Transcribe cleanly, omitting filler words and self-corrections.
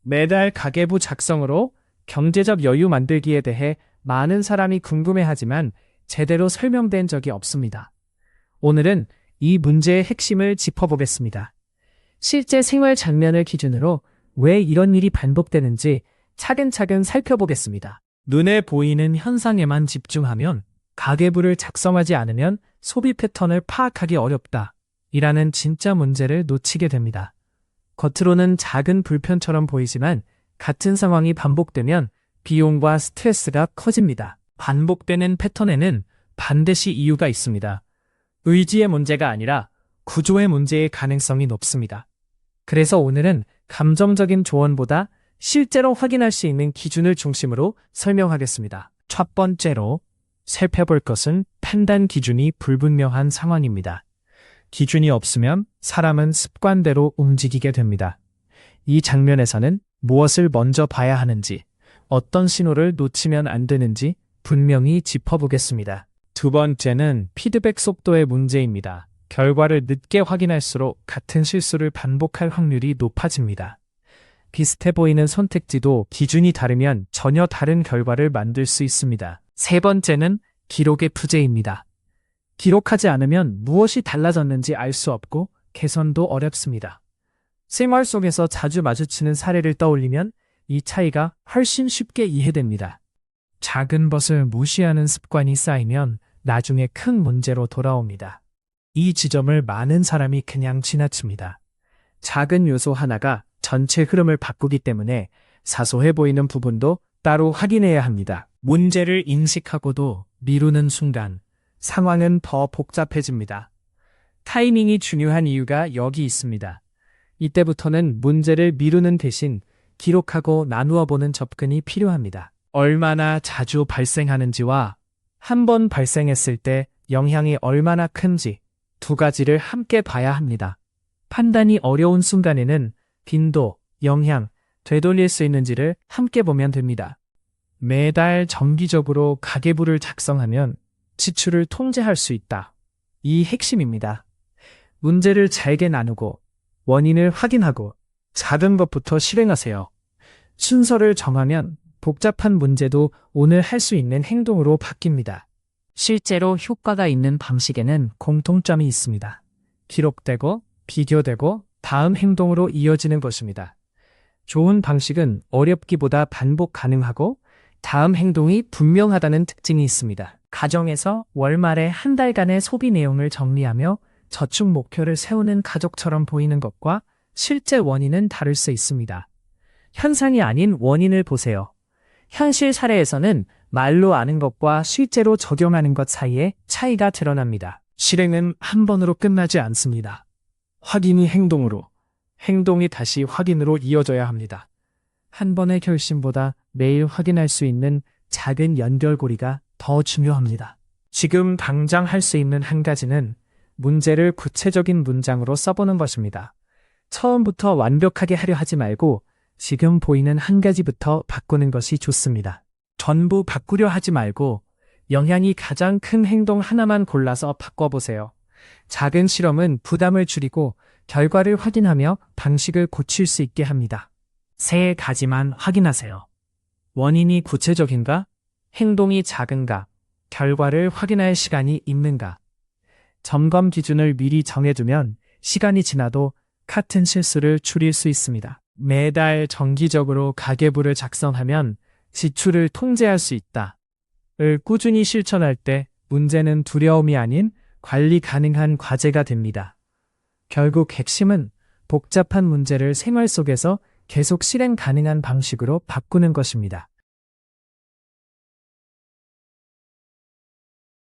매달 가계부 작성으로 경제적 여유 만들기에 대해 많은 사람이 궁금해하지만 제대로 설명된 적이 없습니다. 오늘은 이 문제의 핵심을 짚어보겠습니다. 실제 생활 장면을 기준으로 왜 이런 일이 반복되는지 차근차근 살펴보겠습니다. 눈에 보이는 현상에만 집중하면 가계부를 작성하지 않으면 소비 패턴을 파악하기 어렵다. 이라는 진짜 문제를 놓치게 됩니다. 겉으로는 작은 불편처럼 보이지만 같은 상황이 반복되면 비용과 스트레스가 커집니다. 반복되는 패턴에는 반드시 이유가 있습니다. 의지의 문제가 아니라 구조의 문제의 가능성이 높습니다. 그래서 오늘은 감정적인 조언보다 실제로 확인할 수 있는 기준을 중심으로 설명하겠습니다. 첫 번째로 살펴볼 것은 판단 기준이 불분명한 상황입니다. 기준이 없으면 사람은 습관대로 움직이게 됩니다. 이 장면에서는 무엇을 먼저 봐야 하는지, 어떤 신호를 놓치면 안 되는지 분명히 짚어보겠습니다. 두 번째는 피드백 속도의 문제입니다. 결과를 늦게 확인할수록 같은 실수를 반복할 확률이 높아집니다. 비슷해 보이는 선택지도 기준이 다르면 전혀 다른 결과를 만들 수 있습니다. 세 번째는 기록의 부재입니다. 기록하지 않으면 무엇이 달라졌는지 알 수 없고 개선도 어렵습니다. 생활 속에서 자주 마주치는 사례를 떠올리면 이 차이가 훨씬 쉽게 이해됩니다. 작은 것을 무시하는 습관이 쌓이면 나중에 큰 문제로 돌아옵니다. 이 지점을 많은 사람이 그냥 지나칩니다. 작은 요소 하나가 전체 흐름을 바꾸기 때문에 사소해 보이는 부분도 따로 확인해야 합니다. 문제를 인식하고도 미루는 순간 상황은 더 복잡해집니다. 타이밍이 중요한 이유가 여기 있습니다. 이때부터는 문제를 미루는 대신 기록하고 나누어 보는 접근이 필요합니다. 얼마나 자주 발생하는지와 한 번 발생했을 때 영향이 얼마나 큰지 두 가지를 함께 봐야 합니다. 판단이 어려운 순간에는 빈도, 영향, 되돌릴 수 있는지를 함께 보면 됩니다. 매달 정기적으로 가계부를 작성하면 지출을 통제할 수 있다. 이 핵심입니다. 문제를 잘게 나누고 원인을 확인하고 작은 것부터 실행하세요. 순서를 정하면 복잡한 문제도 오늘 할 수 있는 행동으로 바뀝니다. 실제로 효과가 있는 방식에는 공통점이 있습니다. 기록되고 비교되고 다음 행동으로 이어지는 것입니다. 좋은 방식은 어렵기보다 반복 가능하고 다음 행동이 분명하다는 특징이 있습니다. 가정에서 월말에 한 달간의 소비 내용을 정리하며 저축 목표를 세우는 가족처럼 보이는 것과 실제 원인은 다를 수 있습니다. 현상이 아닌 원인을 보세요. 현실 사례에서는 말로 아는 것과 실제로 적용하는 것 사이에 차이가 드러납니다. 실행은 한 번으로 끝나지 않습니다. 확인이 행동으로, 행동이 다시 확인으로 이어져야 합니다. 한 번의 결심보다 매일 확인할 수 있는 작은 연결고리가 더 중요합니다. 지금 당장 할 수 있는 한 가지는 문제를 구체적인 문장으로 써보는 것입니다. 처음부터 완벽하게 하려 하지 말고 지금 보이는 한 가지부터 바꾸는 것이 좋습니다. 전부 바꾸려 하지 말고 영향이 가장 큰 행동 하나만 골라서 바꿔보세요. 작은 실험은 부담을 줄이고 결과를 확인하며 방식을 고칠 수 있게 합니다. 세 가지만 확인하세요. 원인이 구체적인가? 행동이 작은가? 결과를 확인할 시간이 있는가? 점검 기준을 미리 정해두면 시간이 지나도 같은 실수를 줄일 수 있습니다. 매달 정기적으로 가계부를 작성하면 지출을 통제할 수 있다.을 꾸준히 실천할 때 문제는 두려움이 아닌 관리 가능한 과제가 됩니다. 결국 핵심은 복잡한 문제를 생활 속에서 계속 실행 가능한 방식으로 바꾸는 것입니다.